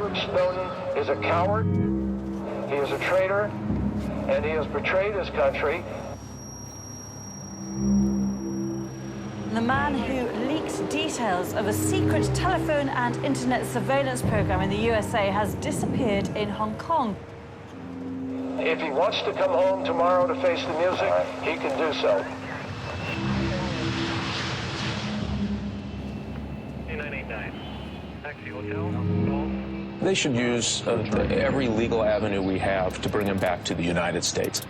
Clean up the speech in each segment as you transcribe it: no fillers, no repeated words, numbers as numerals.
Edward Snowden is a coward, he is a traitor, and he has betrayed his country. The man who leaks details of a secret telephone and internet surveillance program in the USA has disappeared in Hong Kong. If he wants to come home tomorrow to face the music, he can do so. Taxi Hotel. They should use every legal avenue we have to bring him back to the United States.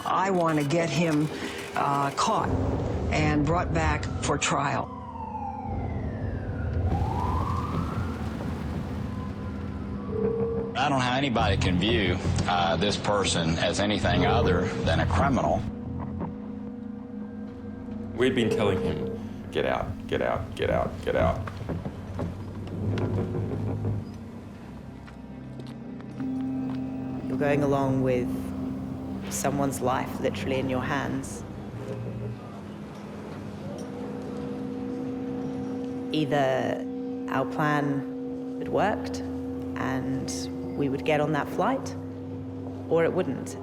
I want to get him caught and brought back for trial. I don't know how anybody can view this person as anything other than a criminal. We'd been telling him, get out, get out, get out, get out. You're going along with someone's life literally in your hands. Either our plan had worked and we would get on that flight, or it wouldn't.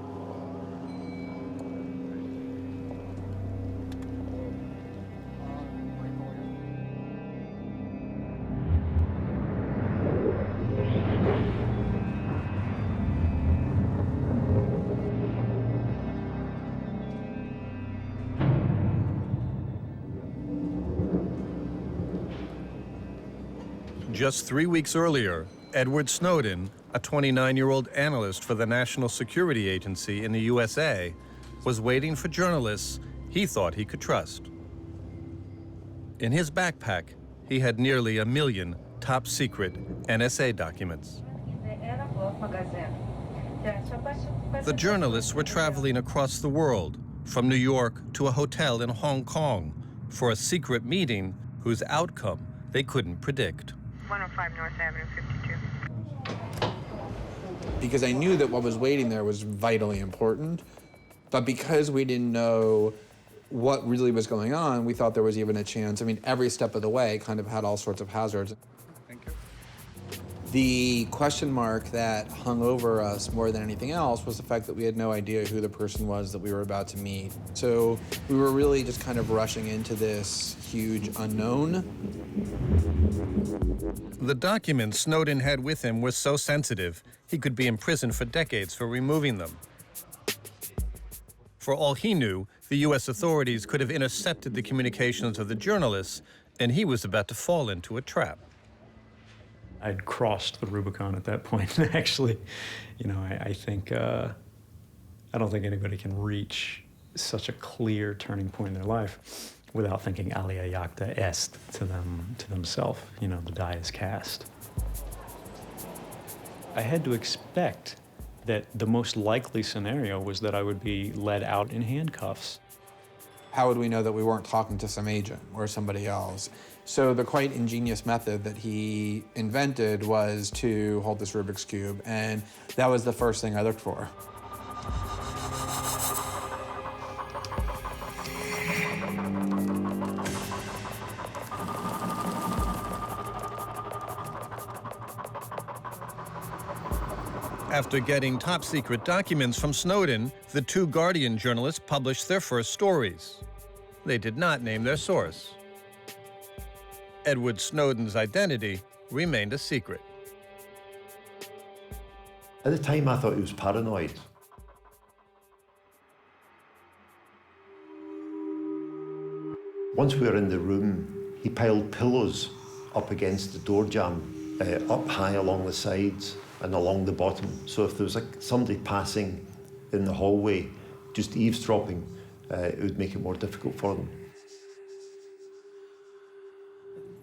Just 3 weeks earlier, Edward Snowden, a 29-year-old analyst for the National Security Agency in the USA, was waiting for journalists he thought he could trust. In his backpack, he had nearly 1 million top-secret NSA documents. The journalists were traveling across the world, from New York to a hotel in Hong Kong, for a secret meeting whose outcome they couldn't predict. 105 North Avenue 52. Because I knew that what was waiting there was vitally important, but because we didn't know what really was going on, we thought there was even a chance. I mean, every step of the way kind of had all sorts of hazards. Thank you. The question mark that hung over us more than anything else was the fact that we had no idea who the person was that we were about to meet. So we were really just kind of rushing into this huge unknown. The documents Snowden had with him were so sensitive, he could be imprisoned for decades for removing them. For all he knew, the U.S. authorities could have intercepted the communications of the journalists, and he was about to fall into a trap. I'd crossed the Rubicon at that point, actually. You know, I think, I don't think anybody can reach such a clear turning point in their life without thinking alia jacta est to themselves. You know, the die is cast. I had to expect that the most likely scenario was that I would be led out in handcuffs. How would we know that we weren't talking to some agent or somebody else? So the quite ingenious method that he invented was to hold this Rubik's Cube, and that was the first thing I looked for. After getting top-secret documents from Snowden, the two Guardian journalists published their first stories. They did not name their source. Edward Snowden's identity remained a secret. At the time, I thought he was paranoid. Once we were in the room, he piled pillows up against the door jamb, up high along the sides and along the bottom. So if there was somebody passing in the hallway, just eavesdropping, it would make it more difficult for them.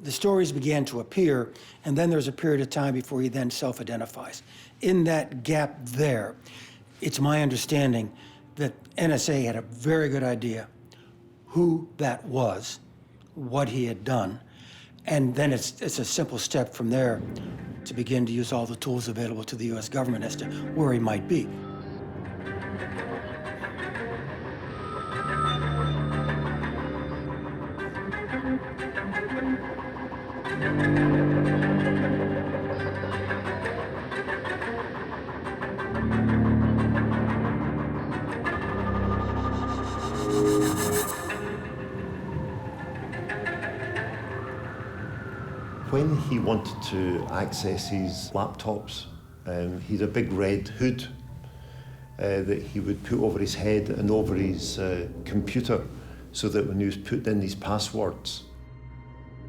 The stories began to appear, and then there's a period of time before he then self-identifies. In that gap there, it's my understanding that NSA had a very good idea who that was, what he had done, and then it's a simple step from there to begin to use all the tools available to the U.S. government as to where he might be. when he wanted to access his laptops, he had a big red hood that he would put over his head and over his computer, so that when he was putting in these passwords,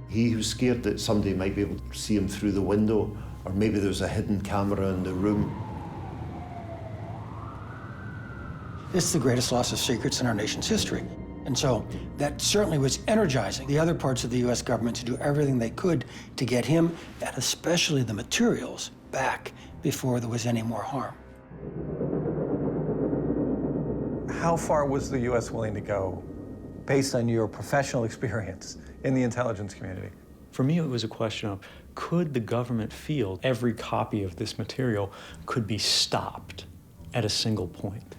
he was scared that somebody might be able to see him through the window, or maybe there was a hidden camera in the room. This is the greatest loss of secrets in our nation's history. And so that certainly was energizing the other parts of the U.S. government to do everything they could to get him, and especially the materials, back before there was any more harm. How far was the U.S. willing to go, based on your professional experience in the intelligence community? For me, it was a question of, could the government feel every copy of this material could be stopped at a single point?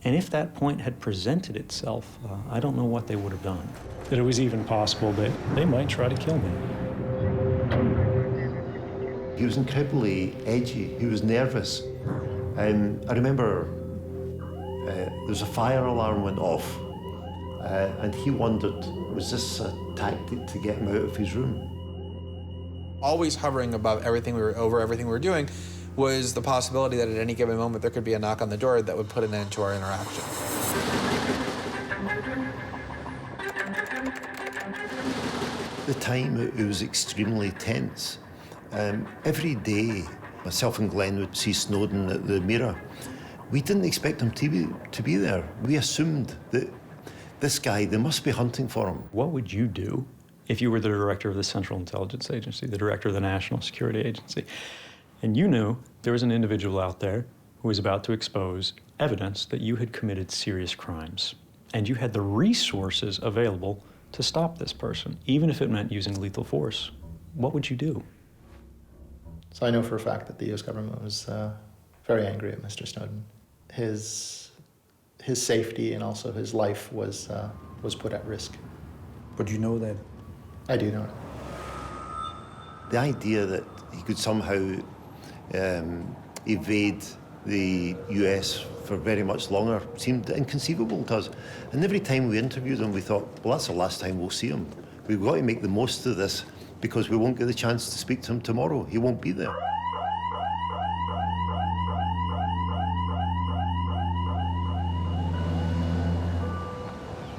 And if that point had presented itself, I don't know what they would have done. That it was even possible that they might try to kill me. He was incredibly edgy. He was nervous. I remember there was a fire alarm went off, and he wondered, was this a tactic to get him out of his room? Always hovering above everything we were doing, was the possibility that at any given moment there could be a knock on the door that would put an end to our interaction. At the time, it was extremely tense. Every day, myself and Glenn would see Snowden at the Mirror. We didn't expect him to be there. We assumed that this guy, they must be hunting for him. What would you do if you were the director of the Central Intelligence Agency, the director of the National Security Agency, and you knew there was an individual out there who was about to expose evidence that you had committed serious crimes, and you had the resources available to stop this person, even if it meant using lethal force? What would you do? So I know for a fact that the U.S. government was very angry at Mr. Snowden. His safety and also his life was put at risk. But you know that? I do know it. The idea that he could somehow evade the US for very much longer seemed inconceivable to us. And every time we interviewed him, we thought, well, that's the last time we'll see him. We've got to make the most of this, because we won't get the chance to speak to him tomorrow. He won't be there.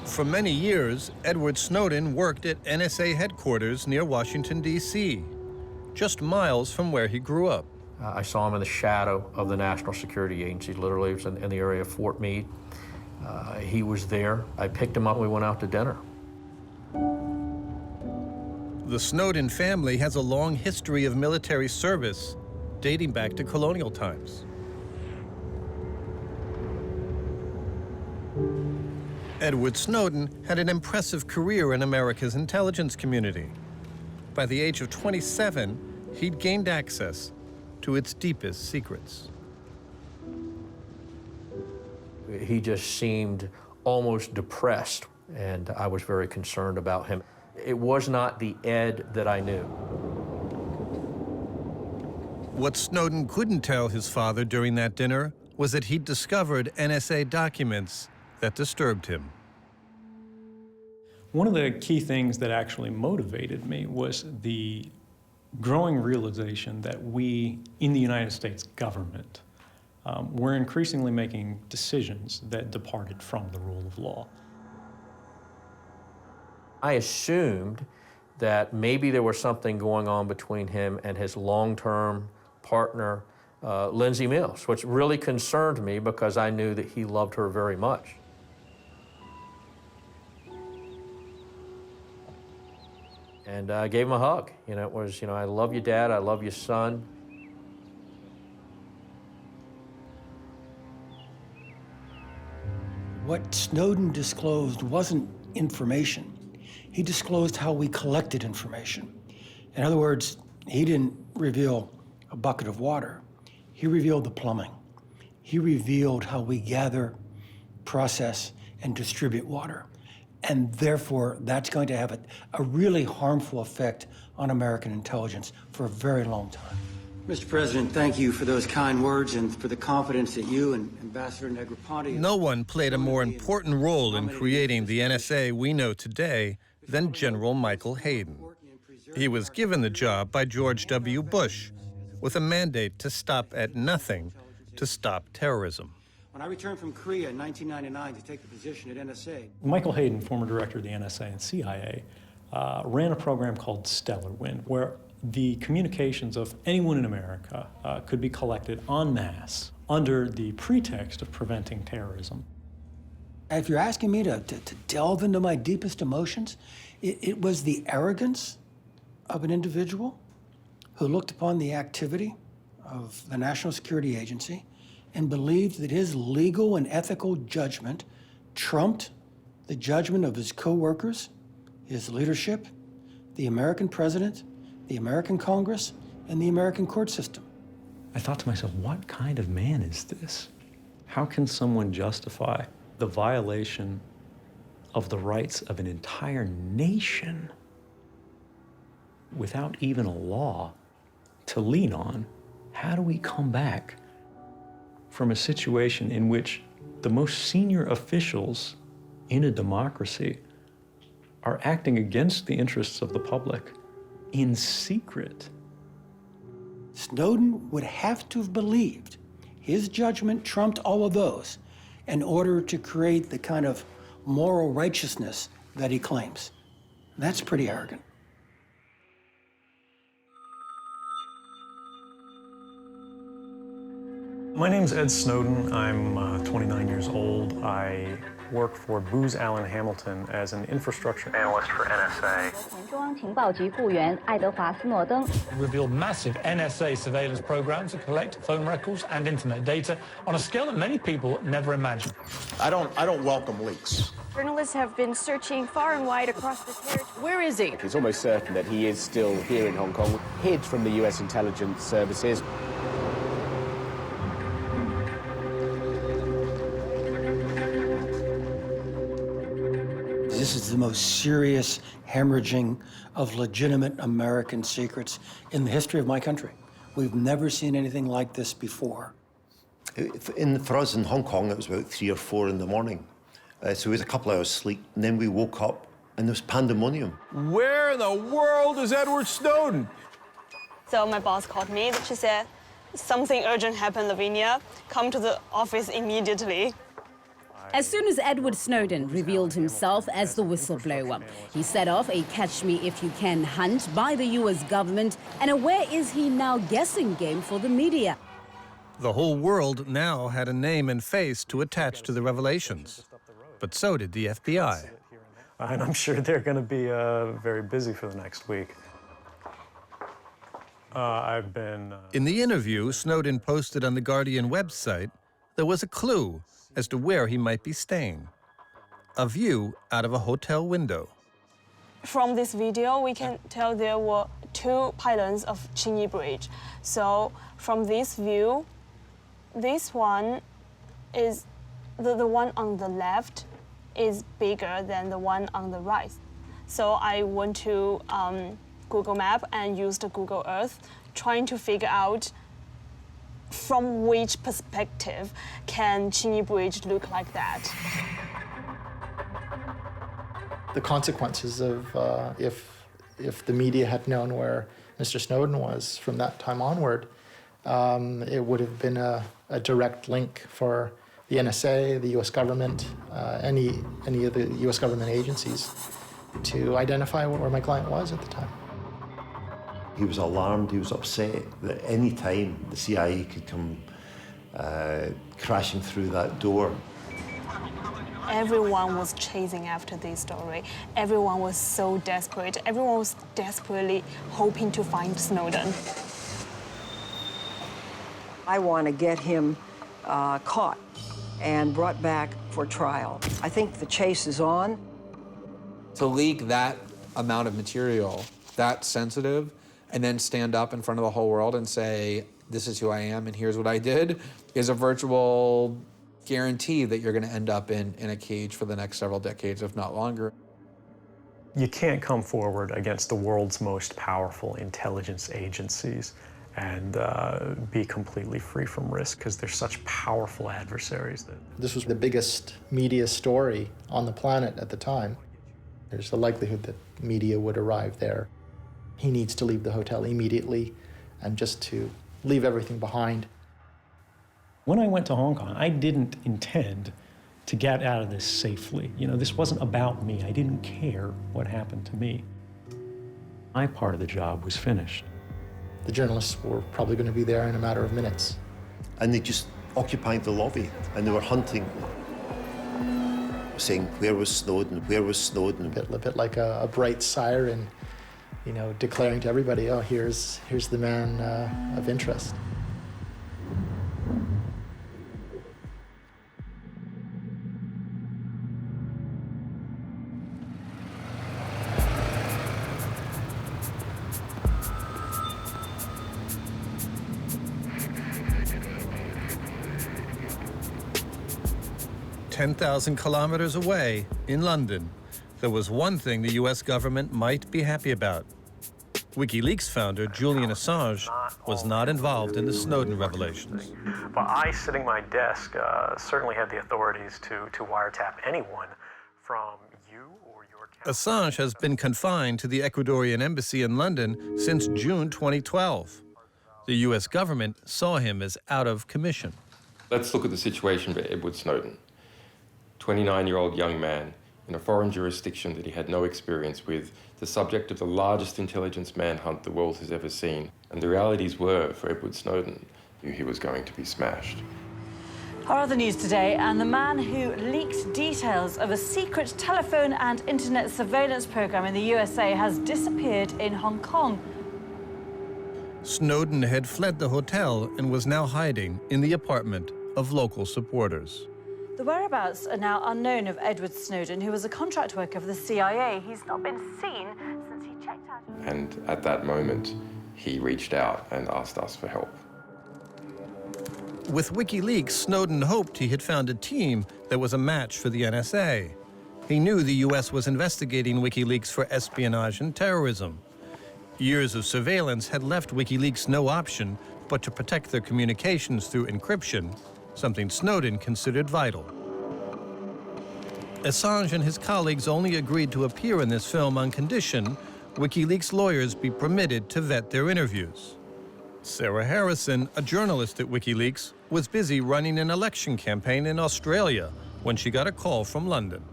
For many years, Edward Snowden worked at NSA headquarters near Washington, D.C., just miles from where he grew up. I saw him in the shadow of the National Security Agency. Literally, it was in the area of Fort Meade. He was there. I picked him up and we went out to dinner. The Snowden family has a long history of military service dating back to colonial times. Edward Snowden had an impressive career in America's intelligence community. By the age of 27, he'd gained access to its deepest secrets. He just seemed almost depressed, and I was very concerned about him. It was not the Ed that I knew. What Snowden couldn't tell his father during that dinner was that he'd discovered NSA documents that disturbed him. One of the key things that actually motivated me was the growing realization that we, in the United States government, were increasingly making decisions that departed from the rule of law. I assumed that maybe there was something going on between him and his long-term partner, Lindsay Mills, which really concerned me because I knew that he loved her very much. And I gave him a hug. You know, it was, you know, I love you, Dad, I love you, son. What Snowden disclosed wasn't information. He disclosed how we collected information. In other words, he didn't reveal a bucket of water. He revealed the plumbing. He revealed how we gather, process, and distribute water. And therefore, that's going to have a really harmful effect on American intelligence for a very long time. Mr. President, thank you for those kind words and for the confidence that you and Ambassador Negroponte... No one played a more important role in creating the NSA we know today than General Michael Hayden. He was given the job by George W. Bush with a mandate to stop at nothing to stop terrorism. When I returned from Korea in 1999 to take the position at NSA. Michael Hayden, former director of the NSA and CIA, ran a program called Stellar Wind, where the communications of anyone in America could be collected en masse under the pretext of preventing terrorism. If you're asking me to delve into my deepest emotions, it was the arrogance of an individual who looked upon the activity of the National Security Agency and believed that his legal and ethical judgment trumped the judgment of his co-workers, his leadership, the American president, the American Congress, and the American court system. I thought to myself, what kind of man is this? How can someone justify the violation of the rights of an entire nation without even a law to lean on? How do we come back from a situation in which the most senior officials in a democracy are acting against the interests of the public in secret? Snowden would have to have believed his judgment trumped all of those in order to create the kind of moral righteousness that he claims. That's pretty arrogant. My name's Ed Snowden. I'm 29 years old. I work for Booz Allen Hamilton as an infrastructure analyst for NSA. Revealed massive NSA surveillance programs to collect phone records and internet data on a scale that many people never imagined. I don't welcome leaks. Journalists have been searching far and wide across the territory. Where is he? It's almost certain that he is still here in Hong Kong, hid from the US intelligence services. This is the most serious hemorrhaging of legitimate American secrets in the history of my country. We've never seen anything like this before. For us in Hong Kong, it was about 3 or 4 in the morning. So we had a couple of hours sleep, and then we woke up, and there was pandemonium. Where in the world is Edward Snowden? So my boss called me. She said, something urgent happened, Lavinia. Come to the office immediately. As soon as Edward Snowden revealed himself as the whistleblower, he set off a catch-me-if-you-can hunt by the US government and a where-is-he-now guessing game for the media. The whole world now had a name and face to attach to the revelations. But so did the FBI. And I'm sure they're going to be very busy for the next week. In the interview Snowden posted on the Guardian website, there was a clue as to where he might be staying. A view out of a hotel window. From this video, we can tell there were 2 pylons of Qingyi Bridge. So from this view, this one is, the one on the left is bigger than the one on the right. So I went to Google Map and used Google Earth, trying to figure out from which perspective can Qingyi Bridge look like that. The consequences of if the media had known where Mr. Snowden was from that time onward, it would have been a direct link for the NSA, the U.S. government, any of the U.S. government agencies to identify where my client was at the time. He was alarmed, he was upset that any time the CIA could come crashing through that door. Everyone was chasing after this story. Everyone was so desperate. Everyone was desperately hoping to find Snowden. I want to get him caught and brought back for trial. I think the chase is on. To leak that amount of material, that sensitive, and then stand up in front of the whole world and say, this is who I am and here's what I did, is a virtual guarantee that you're going to end up in a cage for the next several decades, if not longer. You can't come forward against the world's most powerful intelligence agencies and be completely free from risk, because they're such powerful adversaries. This was the biggest media story on the planet at the time. There's the likelihood that media would arrive there. He needs to leave the hotel immediately and just to leave everything behind. When I went to Hong Kong, I didn't intend to get out of this safely. You know, this wasn't about me. I didn't care what happened to me. My part of the job was finished. The journalists were probably going to be there in a matter of minutes. And they just occupied the lobby, and they were hunting, saying, "Where was Snowden? Where was Snowden?" A bit like a bright siren, you know, declaring to everybody, "Oh, here's the man of interest." 10,000 kilometers away, in London, there was one thing the US government might be happy about. WikiLeaks founder Julian Assange was not involved in the Snowden revelations. But I, sitting at my desk, certainly had the authorities to wiretap anyone from you or your... Assange has been confined to the Ecuadorian embassy in London since June 2012. The US government saw him as out of commission. Let's look at the situation for Edward Snowden. 29-year-old young man in a foreign jurisdiction that he had no experience with, the subject of the largest intelligence manhunt the world has ever seen. And the realities were, for Edward Snowden, he was going to be smashed. Our other news today, and the man who leaked details of a secret telephone and internet surveillance program in the USA has disappeared in Hong Kong. Snowden had fled the hotel and was now hiding in the apartment of local supporters. The whereabouts are now unknown of Edward Snowden, who was a contract worker for the CIA. He's not been seen since he checked out. And at that moment, he reached out and asked us for help. With WikiLeaks, Snowden hoped he had found a team that was a match for the NSA. He knew the US was investigating WikiLeaks for espionage and terrorism. Years of surveillance had left WikiLeaks no option but to protect their communications through encryption, something Snowden considered vital. Assange and his colleagues only agreed to appear in this film on condition WikiLeaks lawyers be permitted to vet their interviews. Sarah Harrison, a journalist at WikiLeaks, was busy running an election campaign in Australia when she got a call from London.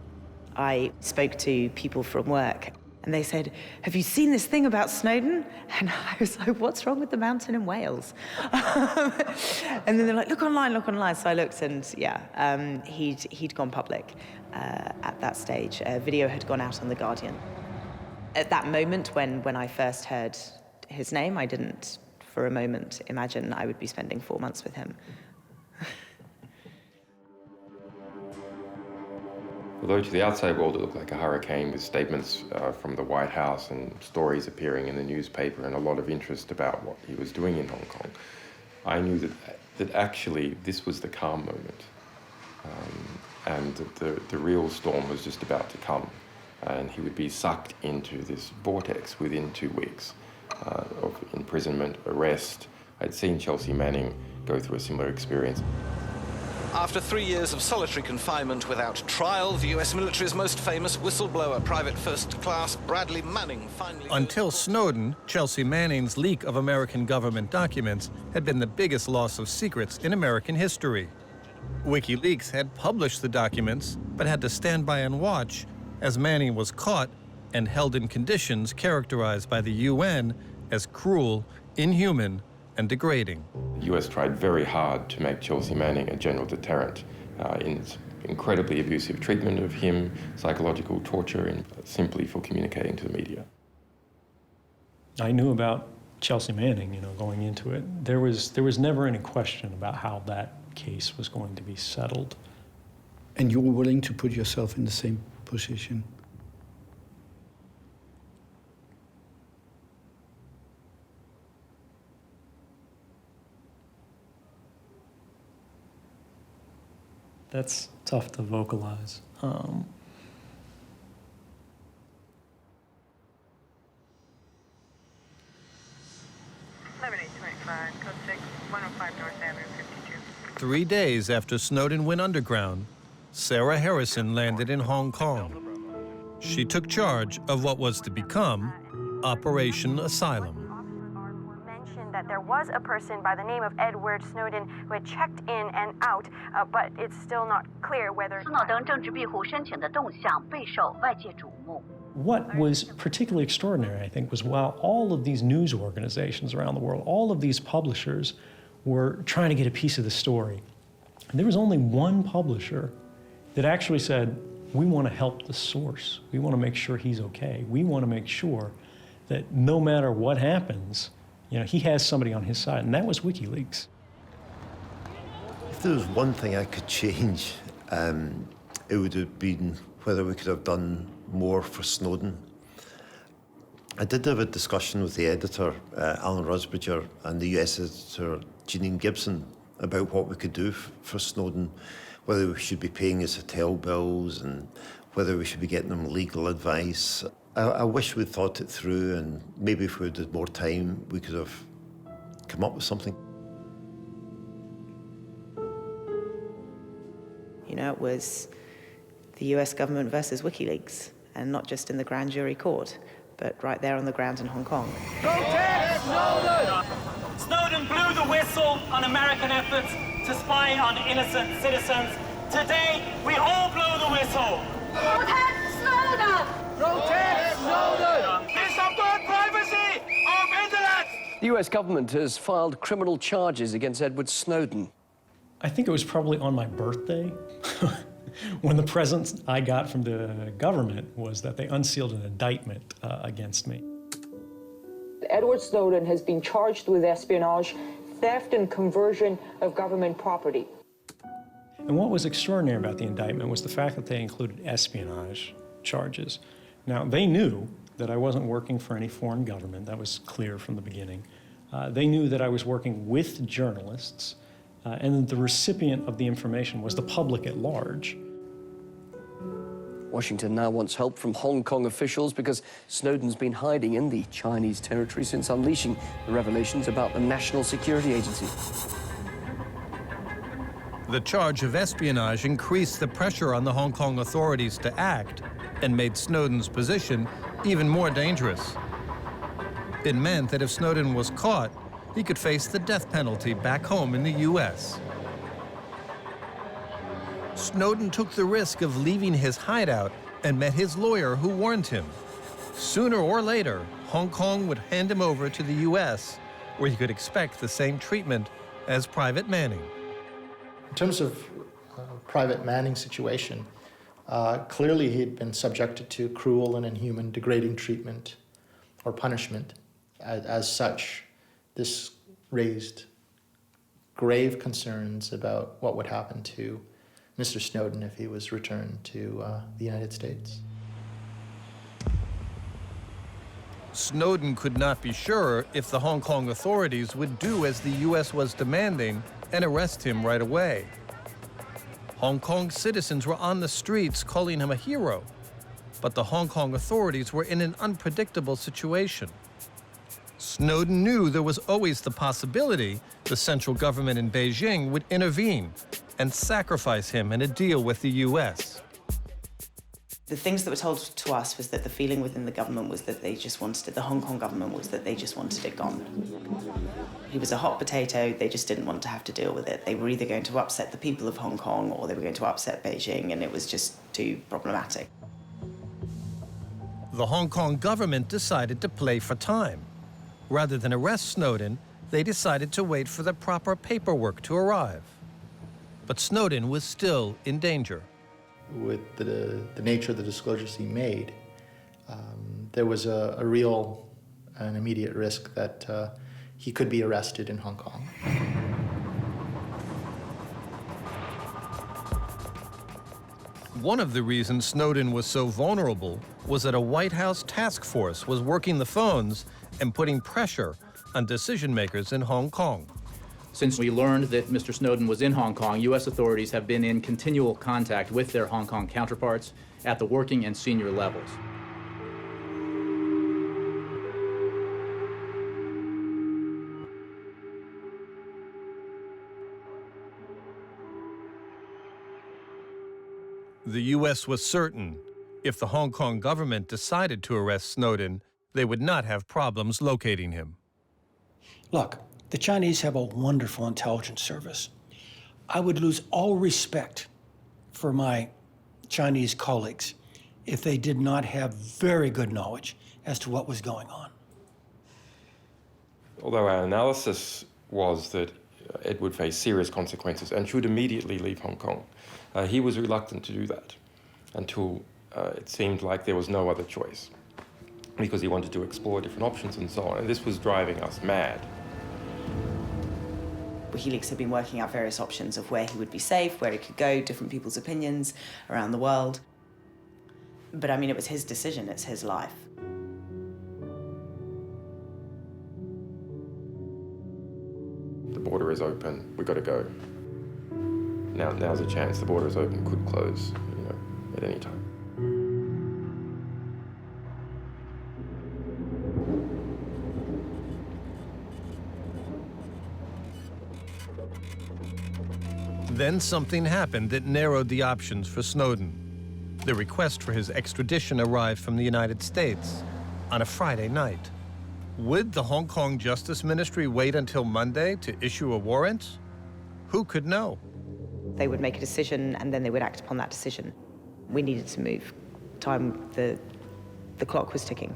I spoke to people from work, and they said, "Have you seen this thing about Snowden?" And I was like, "What's wrong with the mountain in Wales?" And then they're like, look online. So I looked, and yeah, he'd gone public at that stage. A video had gone out on The Guardian. At that moment, when I first heard his name, I didn't for a moment imagine I would be spending 4 months with him. Although to the outside world it looked like a hurricane with statements from the White House and stories appearing in the newspaper and a lot of interest about what he was doing in Hong Kong, I knew that actually this was the calm moment, and that the real storm was just about to come, and he would be sucked into this vortex within 2 weeks of imprisonment, arrest. I'd seen Chelsea Manning go through a similar experience. After 3 years of solitary confinement without trial, the US military's most famous whistleblower, Private First Class Bradley Manning, finally... Until Snowden, Chelsea Manning's leak of American government documents had been the biggest loss of secrets in American history. WikiLeaks had published the documents, but had to stand by and watch as Manning was caught and held in conditions characterized by the UN as cruel, inhuman, and degrading. The US tried very hard to make Chelsea Manning a general deterrent in its incredibly abusive treatment of him, psychological torture, and simply for communicating to the media. I knew about Chelsea Manning, going into it. There was never any question about how that case was going to be settled. And you were willing to put yourself in the same position? That's tough to vocalize. 11:25, code 6, 105 North Avenue, 52. 3 days after Snowden went underground, Sarah Harrison landed in Hong Kong. She took charge of what was to become Operation Asylum. Mentioned that there was a person by the name of Edward Snowden who had checked in and out, but it's still not clear whether. What was particularly extraordinary, I think, was while all of these news organizations around the world, all of these publishers were trying to get a piece of the story, and there was only one publisher that actually said, we want to help the source. We want to make sure he's okay. We want to make sure that no matter what happens, he has somebody on his side, and that was WikiLeaks. If there was one thing I could change, it would have been whether we could have done more for Snowden. I did have a discussion with the editor, Alan Rusbridger, and the US editor, Janine Gibson, about what we could do for Snowden, whether we should be paying his hotel bills and whether we should be getting him legal advice. I wish we'd thought it through, and maybe if we had more time, we could have come up with something. It was the US government versus WikiLeaks, and not just in the grand jury court, but right there on the ground in Hong Kong. Protect Snowden! Snowden blew the whistle on American efforts to spy on innocent citizens. Today, we all blow the whistle. Protect Snowden! Protect Snowden! Disavow privacy of internet! The US government has filed criminal charges against Edward Snowden. I think it was probably on my birthday when the present I got from the government was that they unsealed an indictment against me. Edward Snowden has been charged with espionage, theft and conversion of government property. And what was extraordinary about the indictment was the fact that they included espionage charges. Now, they knew that I wasn't working for any foreign government. That was clear from the beginning. They knew that I was working with journalists, and that the recipient of the information was the public at large. Washington now wants help from Hong Kong officials because Snowden's been hiding in the Chinese territory since unleashing the revelations about the National Security Agency. The charge of espionage increased the pressure on the Hong Kong authorities to act and made Snowden's position even more dangerous. It meant that if Snowden was caught, he could face the death penalty back home in the US. Snowden took the risk of leaving his hideout and met his lawyer who warned him. Sooner or later, Hong Kong would hand him over to the US, where he could expect the same treatment as Private Manning. In terms of Private Manning's situation, clearly he had been subjected to cruel and inhuman, degrading treatment or punishment. As such, this raised grave concerns about what would happen to Mr. Snowden if he was returned to the United States. Snowden could not be sure if the Hong Kong authorities would do as the US was demanding and arrest him right away. Hong Kong citizens were on the streets calling him a hero, but the Hong Kong authorities were in an unpredictable situation. Snowden knew there was always the possibility the central government in Beijing would intervene and sacrifice him in a deal with the US. The things that were told to us was that the feeling within the government was that they just wanted it, the Hong Kong government was that they just wanted it gone. He was a hot potato, they just didn't want to have to deal with it. They were either going to upset the people of Hong Kong or they were going to upset Beijing, and it was just too problematic. The Hong Kong government decided to play for time. Rather than arrest Snowden, they decided to wait for the proper paperwork to arrive. But Snowden was still in danger. With the nature of the disclosures he made, there was a real and immediate risk that he could be arrested in Hong Kong. One of the reasons Snowden was so vulnerable was that a White House task force was working the phones and putting pressure on decision makers in Hong Kong. Since we learned that Mr. Snowden was in Hong Kong, U.S. authorities have been in continual contact with their Hong Kong counterparts at the working and senior levels. The U.S. was certain if the Hong Kong government decided to arrest Snowden, they would not have problems locating him. Look, the Chinese have a wonderful intelligence service. I would lose all respect for my Chinese colleagues if they did not have very good knowledge as to what was going on. Although our analysis was that Ed would face serious consequences and should immediately leave Hong Kong, he was reluctant to do that until it seemed like there was no other choice, because he wanted to explore different options and so on, and this was driving us mad. WikiLeaks had been working out various options of where he would be safe, where he could go, different people's opinions around the world. But I mean, it was his decision, it's his life. The border is open, we've got to go. Now's a chance. The border is open, could close, at any time. Then something happened that narrowed the options for Snowden. The request for his extradition arrived from the United States on a Friday night. Would the Hong Kong Justice Ministry wait until Monday to issue a warrant? Who could know? They would make a decision and then they would act upon that decision. We needed to move. The clock was ticking,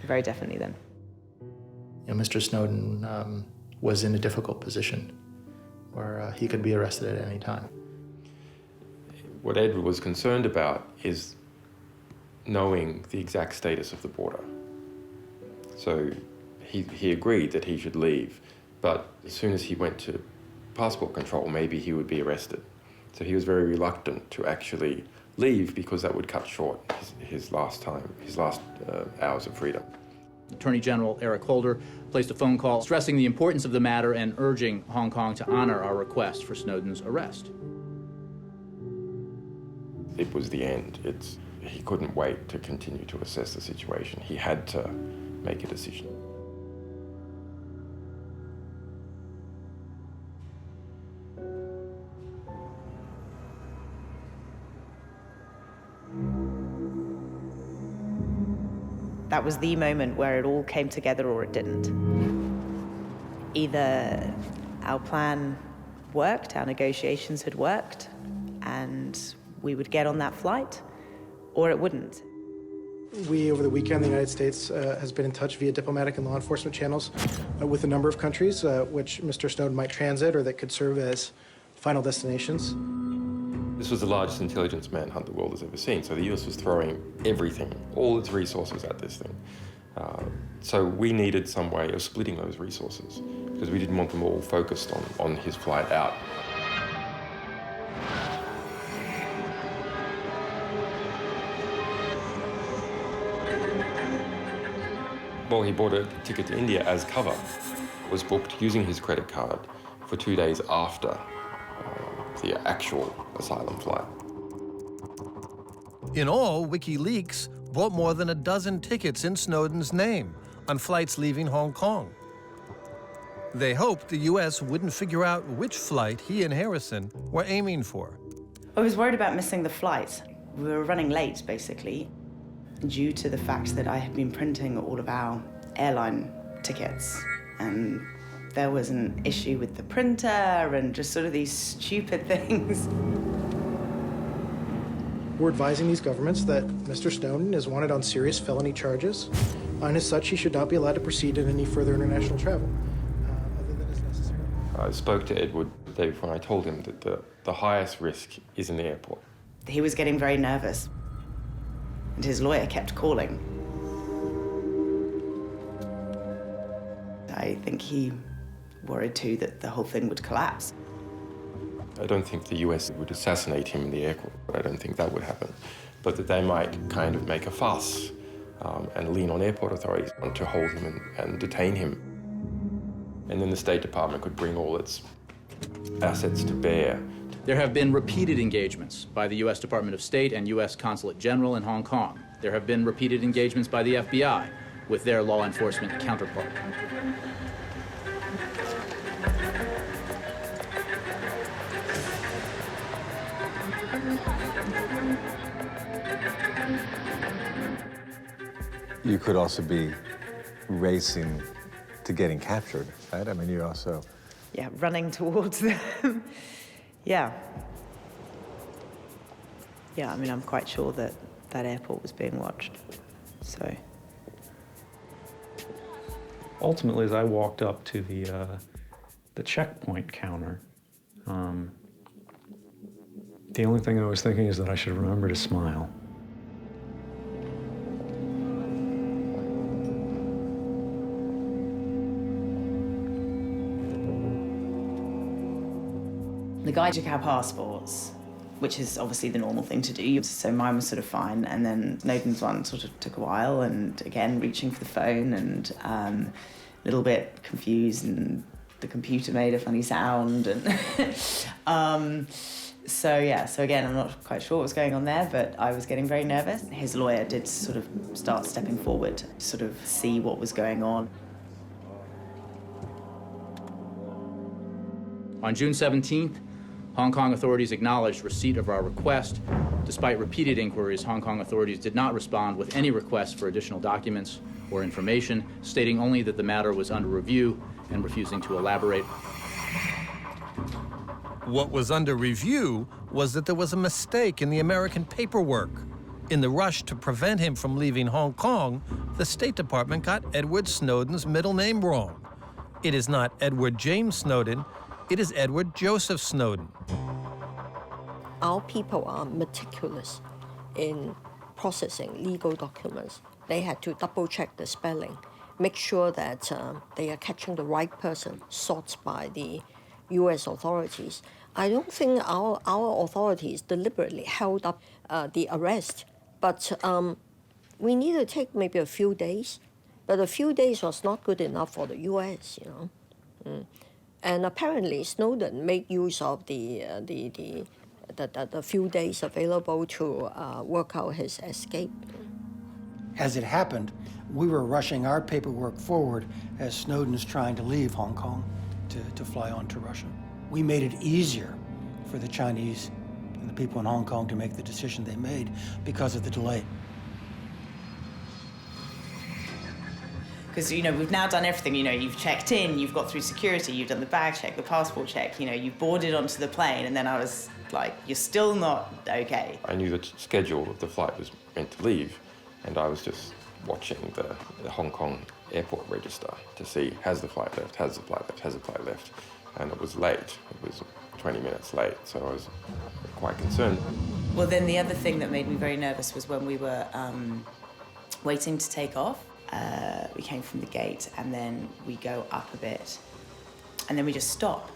very definitely then. Mr. Snowden was in a difficult position where he could be arrested at any time. What Edward was concerned about is knowing the exact status of the border. So he agreed that he should leave, but as soon as he went to passport control, maybe he would be arrested. So he was very reluctant to actually leave because that would cut short his last hours of freedom. Attorney General Erik Holder placed a phone call stressing the importance of the matter and urging Hong Kong to honor our request for Snowden's arrest. It was the end. He couldn't wait to continue to assess the situation. He had to make a decision. That was the moment where it all came together or it didn't. Either our plan worked, our negotiations had worked, and we would get on that flight, or it wouldn't. We, over the weekend, the United States has been in touch via diplomatic and law enforcement channels with a number of countries which Mr. Snowden might transit or that could serve as final destinations. This was the largest intelligence manhunt the world has ever seen, so the US was throwing everything, all its resources at this thing. So we needed some way of splitting those resources, because we didn't want them all focused on his flight out. Well, he bought a ticket to India as cover. It was booked using his credit card for 2 days after the actual asylum flight. In all, WikiLeaks bought more than a dozen tickets in Snowden's name on flights leaving Hong Kong. They hoped the US wouldn't figure out which flight he and Harrison were aiming for. I was worried about missing the flight. We were running late, basically, due to the fact that I had been printing all of our airline tickets, and there was an issue with the printer and just sort of these stupid things. We're advising these governments that Mr. Snowden is wanted on serious felony charges, and as such, he should not be allowed to proceed in any further international travel, other than is necessary. I spoke to Edward the day before, and I told him that the highest risk is in the airport. He was getting very nervous, and his lawyer kept calling. I think he worried too that the whole thing would collapse. I don't think the US would assassinate him in the airport. I don't think that would happen. But that they might kind of make a fuss and lean on airport authorities to hold him and detain him. And then the State Department could bring all its assets to bear. There have been repeated engagements by the U.S. Department of State and U.S. Consulate General in Hong Kong. There have been repeated engagements by the FBI with their law enforcement counterpart. you could also be racing to getting captured, right? I mean, you also... Yeah, running towards them. Yeah. Yeah, I mean, I'm quite sure that that airport was being watched, so... Ultimately, as I walked up to the checkpoint counter, the only thing I was thinking is that I should remember to smile. The guy took our passports, which is obviously the normal thing to do. So mine was sort of fine, and then Snowden's one sort of took a while, and again, reaching for the phone, and a little bit confused, and the computer made a funny sound, and so again, I'm not quite sure what was going on there, but I was getting very nervous. His lawyer did sort of start stepping forward to sort of see what was going on. On June 17th, Hong Kong authorities acknowledged receipt of our request. Despite repeated inquiries, Hong Kong authorities did not respond with any requests for additional documents or information, stating only that the matter was under review and refusing to elaborate. What was under review was that there was a mistake in the American paperwork. In the rush to prevent him from leaving Hong Kong, the State Department got Edward Snowden's middle name wrong. It is not Edward James Snowden, it is Edward Joseph Snowden. Our people are meticulous in processing legal documents. They had to double-check the spelling, make sure that they are catching the right person, sorted by the U.S. authorities. I don't think our authorities deliberately held up the arrest, but we need to take maybe a few days. But a few days was not good enough for the U.S., you know. And apparently Snowden made use of the few days available to work out his escape. As it happened, we were rushing our paperwork forward as Snowden's trying to leave Hong Kong to fly on to Russia. We made it easier for the Chinese and the people in Hong Kong to make the decision they made because of the delay. Because, you know, we've now done everything. You know, you've checked in, you've got through security, you've done the bag check, the passport check, you know, you've boarded onto the plane, and then I was like, you're still not okay. I knew the schedule of the flight was meant to leave, and I was just watching the Hong Kong airport register to see, has the flight left, has the flight left, has the flight left? And it was late. It was 20 minutes late, so I was quite concerned. Well, then the other thing that made me very nervous was when we were waiting to take off. We came from the gate, and then we go up a bit, and then we just stop,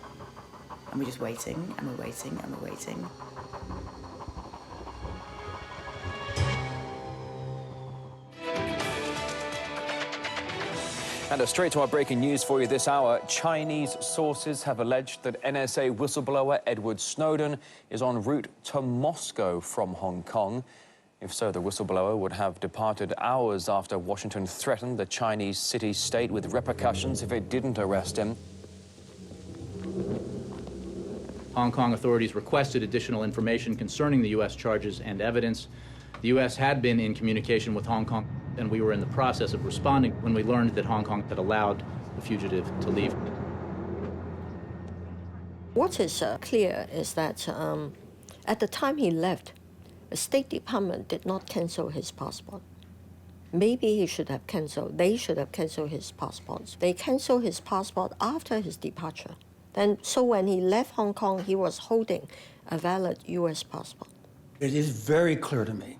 and we're just waiting, and we're waiting, and we're waiting. And straight to our breaking news for you this hour. Chinese sources have alleged that NSA whistleblower Edward Snowden is en route to Moscow from Hong Kong. If so, the whistleblower would have departed hours after Washington threatened the Chinese city-state with repercussions if it didn't arrest him. Hong Kong authorities requested additional information concerning the U.S. charges and evidence. The U.S. had been in communication with Hong Kong, and we were in the process of responding when we learned that Hong Kong had allowed the fugitive to leave. What is clear is that at the time he left, the State Department did not cancel his passport. Maybe he should have canceled, they should have canceled his passports. They canceled his passport after his departure. So when he left Hong Kong, he was holding a valid U.S. passport. It is very clear to me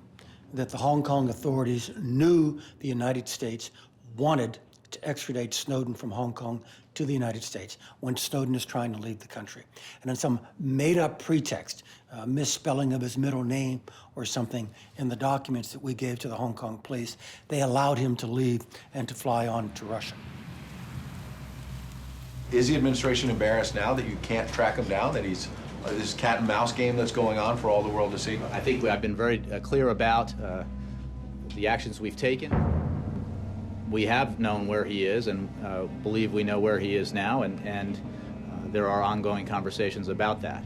that the Hong Kong authorities knew the United States wanted to extradite Snowden from Hong Kong to the United States when Snowden is trying to leave the country. And on some made-up pretext, misspelling of his middle name or something in the documents that we gave to the Hong Kong police, they allowed him to leave and to fly on to Russia. Is the administration embarrassed now that you can't track him down, that he's this cat and mouse game that's going on for all the world to see? I think I've been very clear about the actions we've taken. We have known where he is and believe we know where he is now, and there are ongoing conversations about that.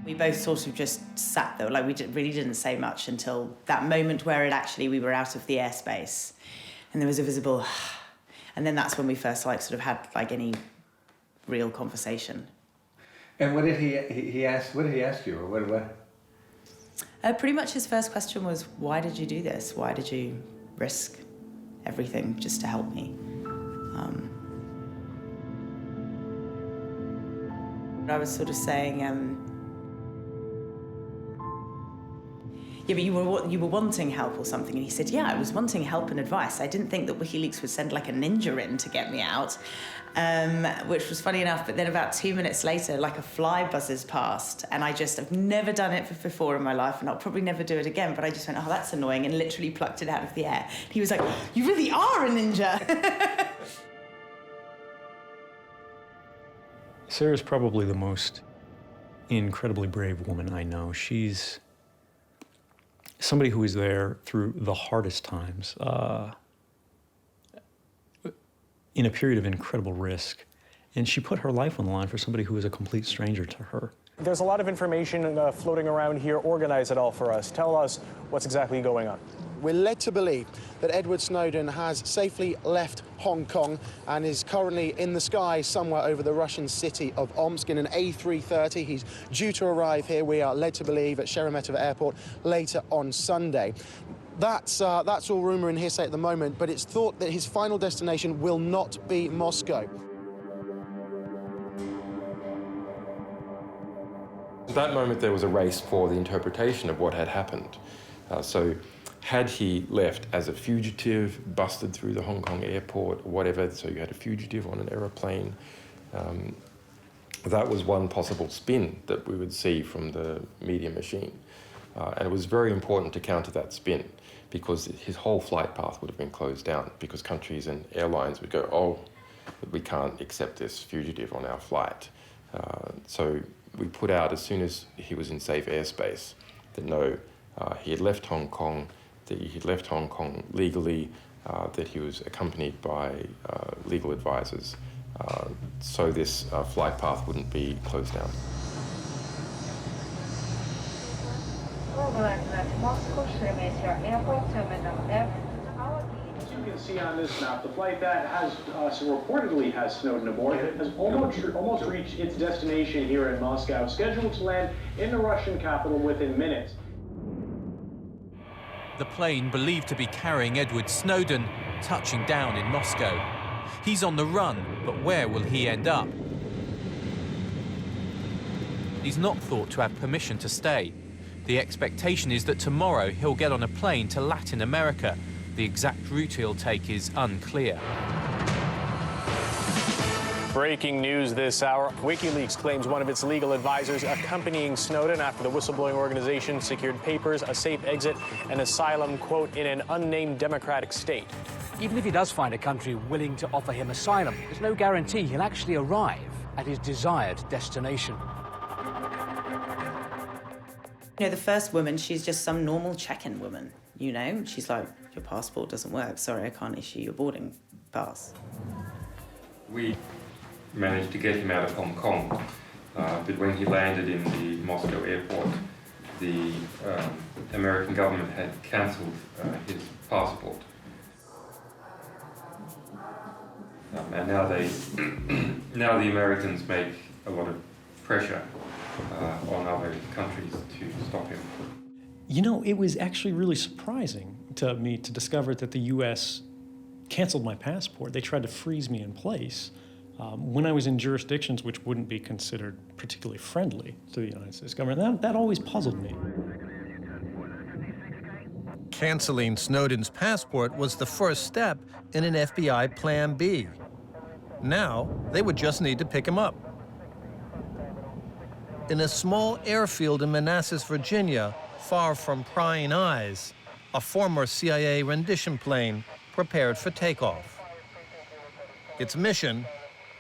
We both sort of just sat there, like we really didn't say much until that moment where we were out of the airspace, and there was a visible, and then that's when we first sort of had any real conversation. And what did he ask? What did he ask you, or what? Pretty much his first question was, "Why did you do this? Why did you risk everything just to help me?" I was sort of saying, yeah, but you were wanting help or something. And he said, yeah, I was wanting help and advice. I didn't think that WikiLeaks would send a ninja in to get me out, which was funny enough. But then about 2 minutes later, a fly buzzes past. And I've never done it before in my life, and I'll probably never do it again. But I just went, oh, that's annoying, and literally plucked it out of the air. He was like, you really are a ninja. Sarah's probably the most incredibly brave woman I know. She's somebody who is there through the hardest times, in a period of incredible risk. And she put her life on the line for somebody who is a complete stranger to her. There's a lot of information floating around here. Organize it all for us. Tell us what's exactly going on. We're led to believe that Edward Snowden has safely left Hong Kong and is currently in the sky somewhere over the Russian city of Omsk in an A330. He's due to arrive here, we are led to believe, at Sheremetyevo Airport later on Sunday. That's all rumour and hearsay at the moment, but it's thought that his final destination will not be Moscow. At that moment, there was a race for the interpretation of what had happened. So had he left as a fugitive, busted through the Hong Kong airport or whatever, so you had a fugitive on an aeroplane, that was one possible spin that we would see from the media machine. And it was very important to counter that spin, because his whole flight path would have been closed down, because countries and airlines would go, oh, we can't accept this fugitive on our flight. So we put out, as soon as he was in safe airspace, that no, he had left Hong Kong, that he had left Hong Kong legally, that he was accompanied by legal advisors, so this flight path wouldn't be closed down. As you can see on this map, the flight that reportedly has Snowden aboard has almost reached its destination here in Moscow, scheduled to land in the Russian capital within minutes. The plane believed to be carrying Edward Snowden touching down in Moscow. He's on the run, but where will he end up? He's not thought to have permission to stay. The expectation is that tomorrow he'll get on a plane to Latin America. The exact route he'll take is unclear. Breaking news this hour. WikiLeaks claims one of its legal advisors accompanying Snowden after the whistleblowing organization secured papers, a safe exit, and asylum, quote, in an unnamed democratic state. Even if he does find a country willing to offer him asylum, there's no guarantee he'll actually arrive at his desired destination. You know, the first woman, she's just some normal check-in woman, you know? She's like, your passport doesn't work. Sorry, I can't issue your boarding pass. We managed to get him out of Hong Kong, but when he landed in the Moscow airport, the American government had cancelled his passport. And now the Americans make a lot of pressure on other countries to stop him. You know, it was actually really surprising to me to discover that the U.S. canceled my passport. They tried to freeze me in place when I was in jurisdictions which wouldn't be considered particularly friendly to the United States government. That always puzzled me. Canceling Snowden's passport was the first step in an FBI Plan B. Now, they would just need to pick him up. In a small airfield in Manassas, Virginia, far from prying eyes, a former CIA rendition plane prepared for takeoff. Its mission,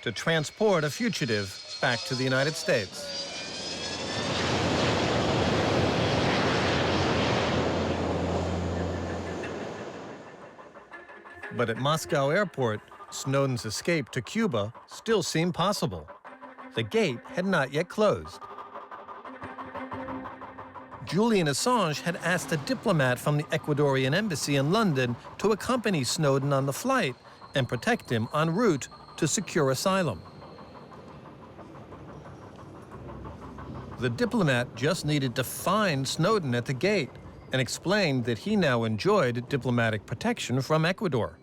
to transport a fugitive back to the United States. But at Moscow airport, Snowden's escape to Cuba still seemed possible. The gate had not yet closed. Julian Assange had asked a diplomat from the Ecuadorian embassy in London to accompany Snowden on the flight and protect him en route to secure asylum. The diplomat just needed to find Snowden at the gate and explained that he now enjoyed diplomatic protection from Ecuador.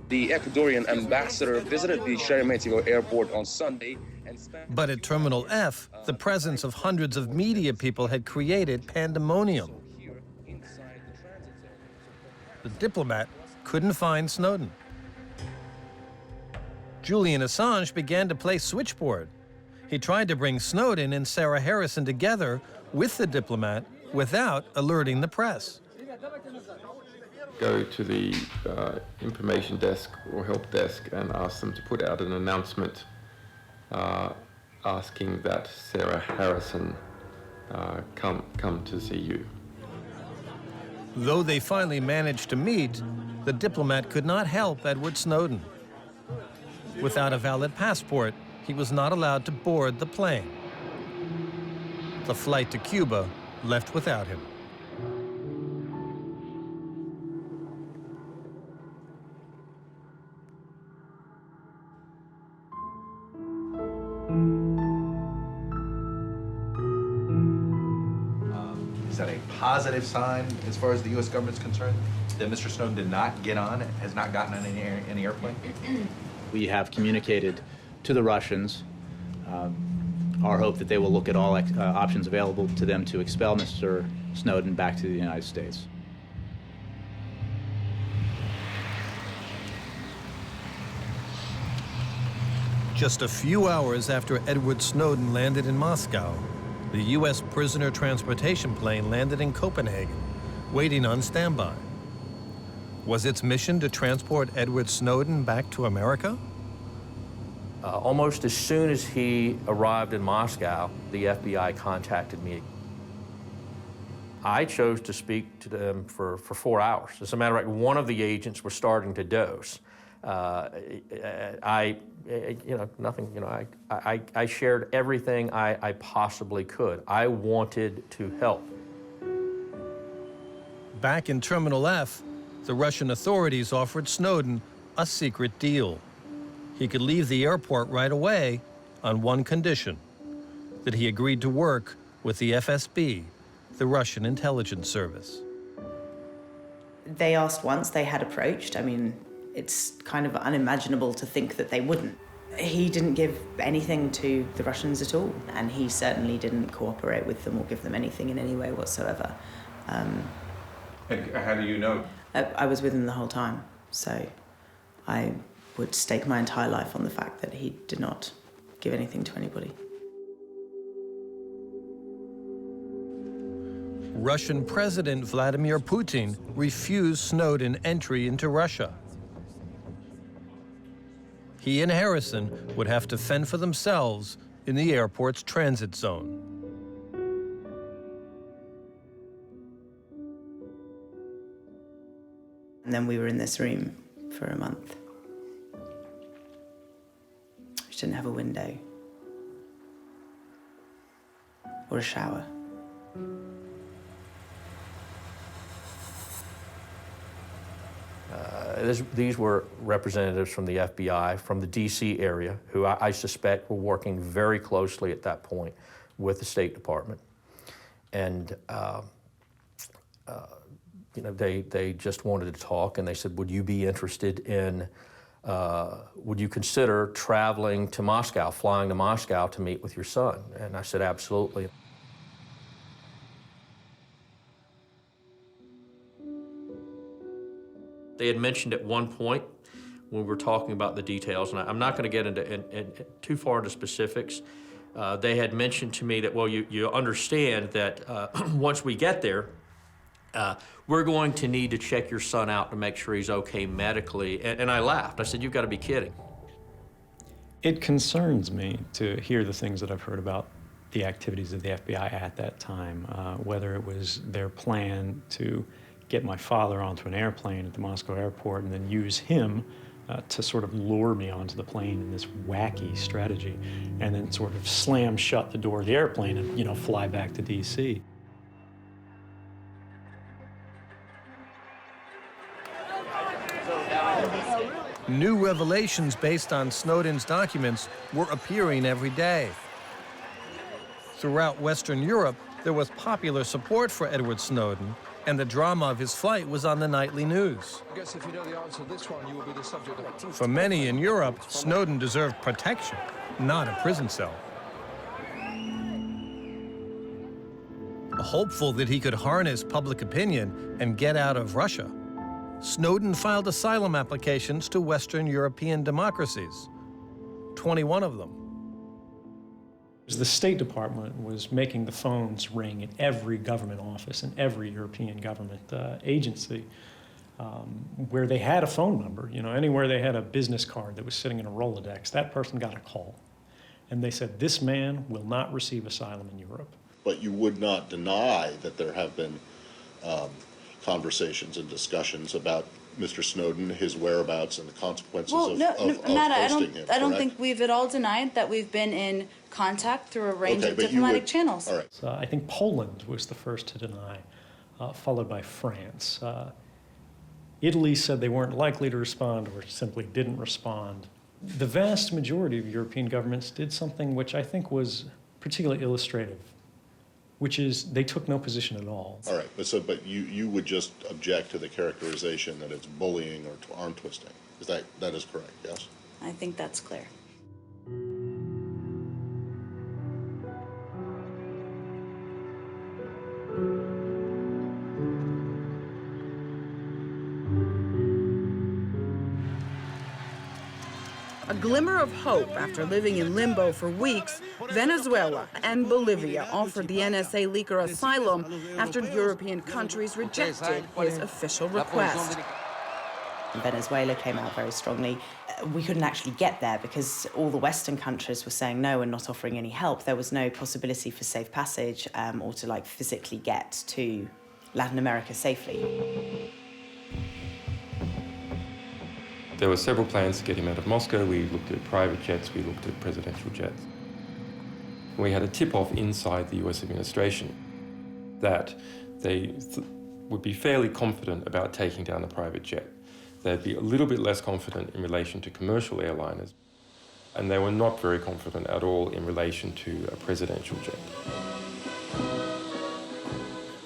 The Ecuadorian ambassador visited the Sheremetyevo airport on Sunday and But at Terminal F, the presence of hundreds of media people had created pandemonium. The diplomat couldn't find Snowden. Julian Assange began to play switchboard. He tried to bring Snowden and Sarah Harrison together with the diplomat without alerting the press. Go to the information desk or help desk and ask them to put out an announcement asking that Sarah Harrison come to see you. Though they finally managed to meet, the diplomat could not help Edward Snowden. Without a valid passport, he was not allowed to board the plane. The flight to Cuba left without him. Is that a positive sign as far as the U.S. government's concerned, that Mr. Snowden did not get on, has not gotten on any airplane? We have communicated to the Russians our hope that they will look at all options available to them to expel Mr. Snowden back to the United States. Just a few hours after Edward Snowden landed in Moscow, the U.S. prisoner transportation plane landed in Copenhagen, waiting on standby. Was its mission to transport Edward Snowden back to America? Almost as soon as he arrived in Moscow, the FBI contacted me. I chose to speak to them for 4 hours. As a matter of fact, one of the agents was starting to doze. I shared everything I possibly could. I wanted to help. Back in Terminal F, the Russian authorities offered Snowden a secret deal. He could leave the airport right away on one condition, that he agreed to work with the FSB, the Russian intelligence service. They asked once, they had approached. I mean, it's kind of unimaginable to think that they wouldn't. He didn't give anything to the Russians at all, and he certainly didn't cooperate with them or give them anything in any way whatsoever. And how do you know? I was with him the whole time, so I would stake my entire life on the fact that he did not give anything to anybody. Russian President Vladimir Putin refused Snowden entry into Russia. He and Harrison would have to fend for themselves in the airport's transit zone. And then we were in this room for a month, which didn't have a window or a shower. These were representatives from the FBI, from the D.C. area, who I suspect were working very closely at that point with the State Department. And they just wanted to talk, and they said, would you be interested in, would you consider traveling to Moscow, flying to Moscow to meet with your son? And I said, absolutely. They had mentioned at one point when we were talking about the details, and I'm not going to get into too far into specifics, they had mentioned to me that, well, you understand that once we get there, we're going to need to check your son out to make sure he's okay medically. And I laughed. I said, you've got to be kidding. It concerns me to hear the things that I've heard about the activities of the FBI at that time, whether it was their plan to get my father onto an airplane at the Moscow airport and then use him to sort of lure me onto the plane in this wacky strategy, and then sort of slam shut the door of the airplane and, fly back to D.C. New revelations based on Snowden's documents were appearing every day. Throughout Western Europe, there was popular support for Edward Snowden, and the drama of his flight was on the nightly news. I guess if you know the answer to this one, you will be the subject of... For many in Europe, Snowden deserved protection, not a prison cell. Hopeful that he could harness public opinion and get out of Russia, Snowden filed asylum applications to Western European democracies, 21 of them. The State Department was making the phones ring in every government office and every European government agency where they had a phone number. You know, anywhere they had a business card that was sitting in a Rolodex, that person got a call. And they said, this man will not receive asylum in Europe. But you would not deny that there have been conversations and discussions about Mr. Snowden, his whereabouts, and the consequences of hosting him. I don't think we've at all denied that we've been in contact through a range of diplomatic channels. All right. So I think Poland was the first to deny, followed by France. Italy said they weren't likely to respond or simply didn't respond. The vast majority of European governments did something which I think was particularly illustrative, which is they took no position at all. All right, but you would just object to the characterization that it's bullying or arm twisting. That is correct, yes? I think that's clear. A glimmer of hope after living in limbo for weeks, Venezuela and Bolivia offered the NSA leaker asylum after European countries rejected his official request. Venezuela came out very strongly. We couldn't actually get there because all the Western countries were saying no and not offering any help. There was no possibility for safe passage or to physically get to Latin America safely. There were several plans to get him out of Moscow. We looked at private jets, we looked at presidential jets. We had a tip-off inside the US administration that they would be fairly confident about taking down a private jet. They'd be a little bit less confident in relation to commercial airliners, and they were not very confident at all in relation to a presidential jet.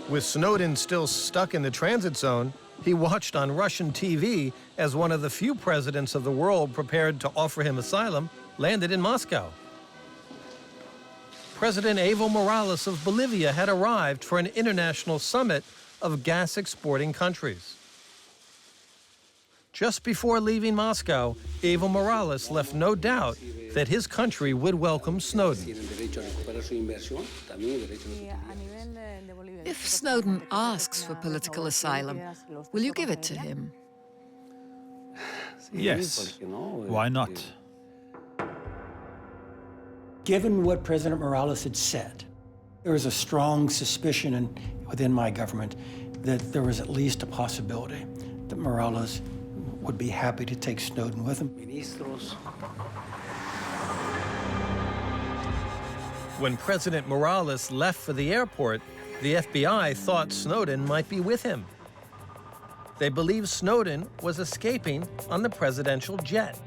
With Snowden still stuck in the transit zone, he watched on Russian TV as one of the few presidents of the world prepared to offer him asylum landed in Moscow. President Evo Morales of Bolivia had arrived for an international summit of gas-exporting countries. Just before leaving Moscow, Evo Morales left no doubt that his country would welcome Snowden. If Snowden asks for political asylum, will you give it to him? Yes. Why not? Given what President Morales had said, there was a strong suspicion within my government that there was at least a possibility that Morales would be happy to take Snowden with him. When President Morales left for the airport, the FBI thought Snowden might be with him. They believed Snowden was escaping on the presidential jet.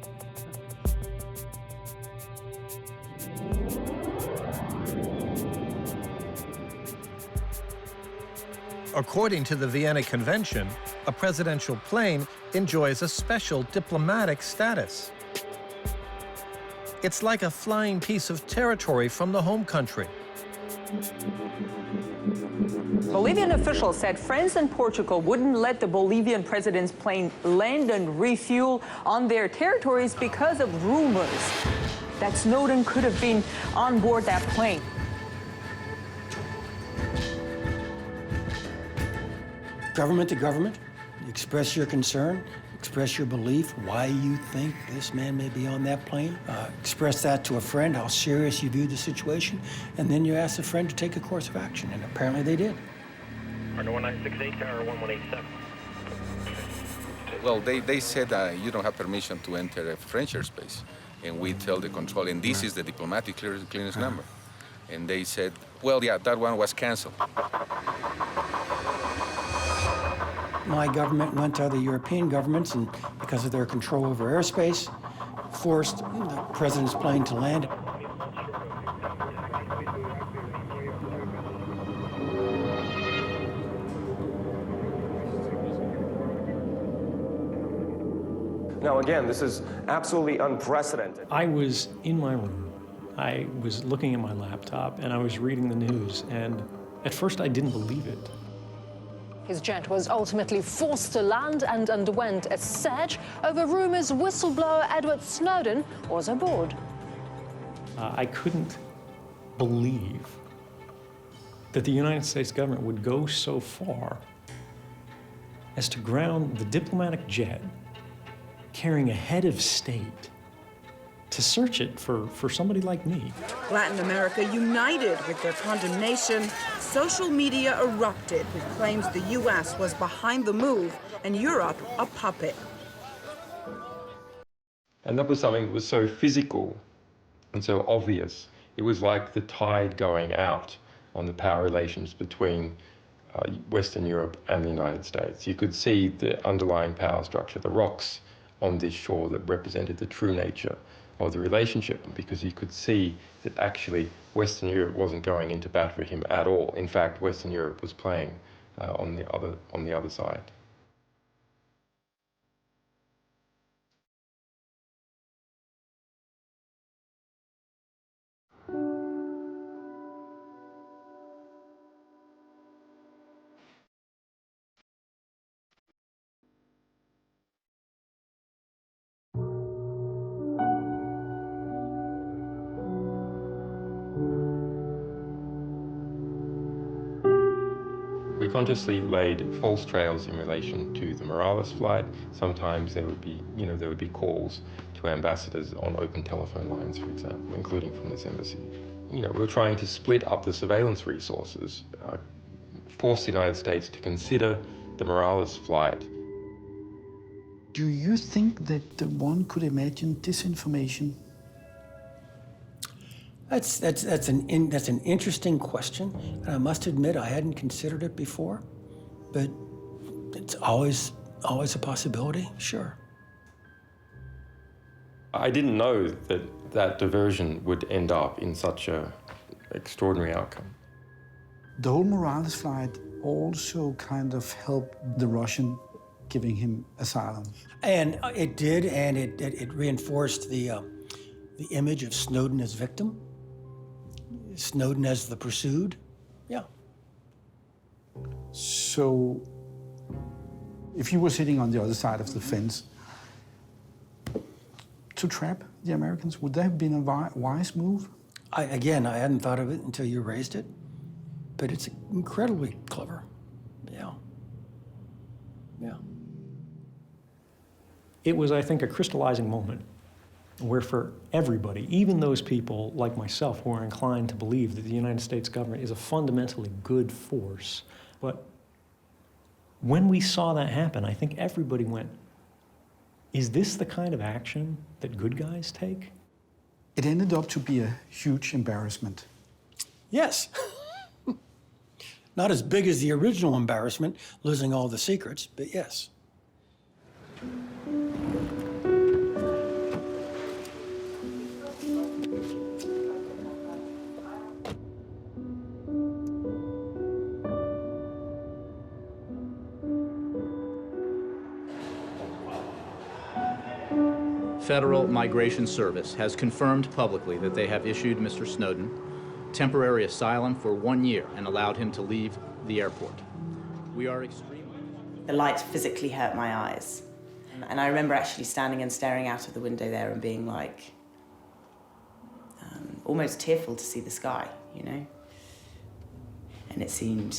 According to the Vienna Convention, a presidential plane enjoys a special diplomatic status. It's like a flying piece of territory from the home country. Bolivian officials said France and Portugal wouldn't let the Bolivian president's plane land and refuel on their territories because of rumors that Snowden could have been on board that plane. Government to government, express your concern, express your belief, why you think this man may be on that plane. Express that to a friend, how serious you view the situation, and then you ask the friend to take a course of action, and apparently they did. Under 1968, Tower 1187. Well, they said you don't have permission to enter a French airspace. And we tell the control, and this is the diplomatic clearance number. And they said, well, yeah, that one was canceled. my government went to other European governments and, because of their control over airspace, forced the president's plane to land. Now, again, this is absolutely unprecedented. I was in my room. I was looking at my laptop, and I was reading the news, and at first I didn't believe it. His jet was ultimately forced to land and underwent a search over rumors whistleblower Edward Snowden was aboard. I couldn't believe that the United States government would go so far as to ground the diplomatic jet carrying a head of state to search it for somebody like me. Latin America united with their condemnation. Social media erupted with claims the U.S. was behind the move and Europe a puppet. And that was something that was so physical and so obvious. It was like the tide going out on the power relations between Western Europe and the United States. You could see the underlying power structure, the rocks on this shore that represented the true nature of the relationship, because you could see that actually Western Europe wasn't going into bat for him at all. In fact, Western Europe was playing on the other side. We consciously laid false trails in relation to the Morales flight. Sometimes there would be calls to ambassadors on open telephone lines, for example, including from this embassy. We were trying to split up the surveillance resources, force the United States to consider the Morales flight. Do you think that one could imagine disinformation? That's an interesting question. And I must admit I hadn't considered it before, but it's always a possibility, sure. I didn't know that diversion would end up in such an extraordinary outcome. The whole Morales flight also kind of helped the Russian giving him asylum. And it did, and it reinforced the image of Snowden as victim. Snowden as the pursued, yeah. So, if you were sitting on the other side of the fence, to trap the Americans, would that have been a wise move? I hadn't thought of it until you raised it, but it's incredibly clever, yeah. Yeah. It was, I think, a crystallizing moment where for everybody, even those people like myself who are inclined to believe that the United States government is a fundamentally good force, but when we saw that happen, I think everybody went, is this the kind of action that good guys take? It ended up to be a huge embarrassment. Yes. Not as big as the original embarrassment, losing all the secrets, but yes. Federal Migration Service has confirmed publicly that they have issued Mr. Snowden temporary asylum for 1 year and allowed him to leave the airport. We are extremely... The lights physically hurt my eyes. And I remember actually standing and staring out of the window there and being like, almost tearful to see the sky, you know? And it seemed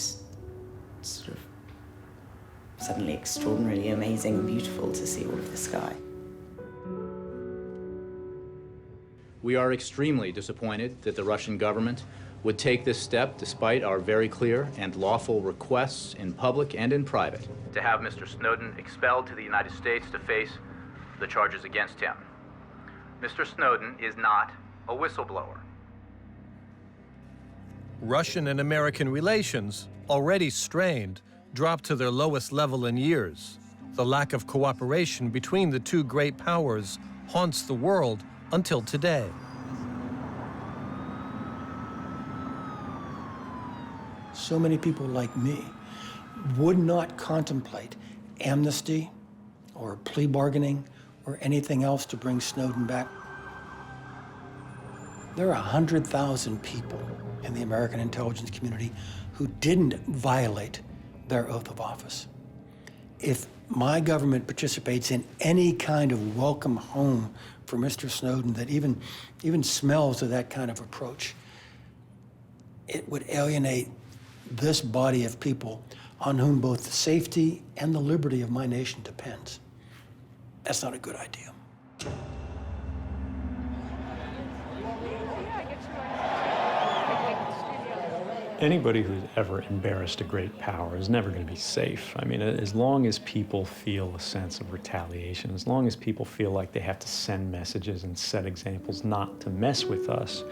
sort of suddenly extraordinarily amazing and beautiful to see all of the sky. We are extremely disappointed that the Russian government would take this step despite our very clear and lawful requests in public and in private to have Mr. Snowden expelled to the United States to face the charges against him. Mr. Snowden is not a whistleblower. Russian and American relations, already strained, dropped to their lowest level in years. The lack of cooperation between the two great powers haunts the world until today. So many people like me would not contemplate amnesty or plea bargaining or anything else to bring Snowden back. There are 100,000 people in the American intelligence community who didn't violate their oath of office. If my government participates in any kind of welcome home for Mr. Snowden that even smells of that kind of approach, it would alienate this body of people on whom both the safety and the liberty of my nation depends. That's not a good idea. Anybody who's ever embarrassed a great power is never going to be safe. I mean, as long as people feel a sense of retaliation, as long as people feel like they have to send messages and set examples not to mess with us,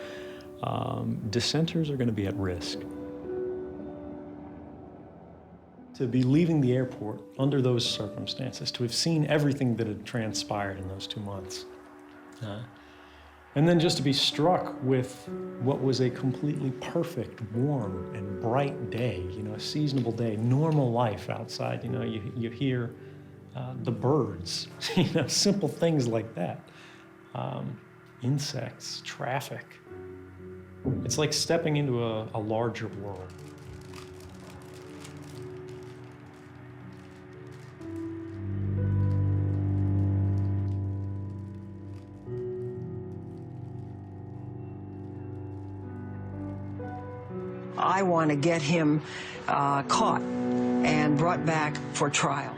dissenters are going to be at risk. To be leaving the airport under those circumstances, to have seen everything that had transpired in those 2 months, and then just to be struck with what was a completely perfect, warm, and bright day, you know, a seasonable day, normal life outside, you know, you hear the birds, you know, simple things like that. Insects, traffic. It's like stepping into a larger world. I want to get him caught and brought back for trial.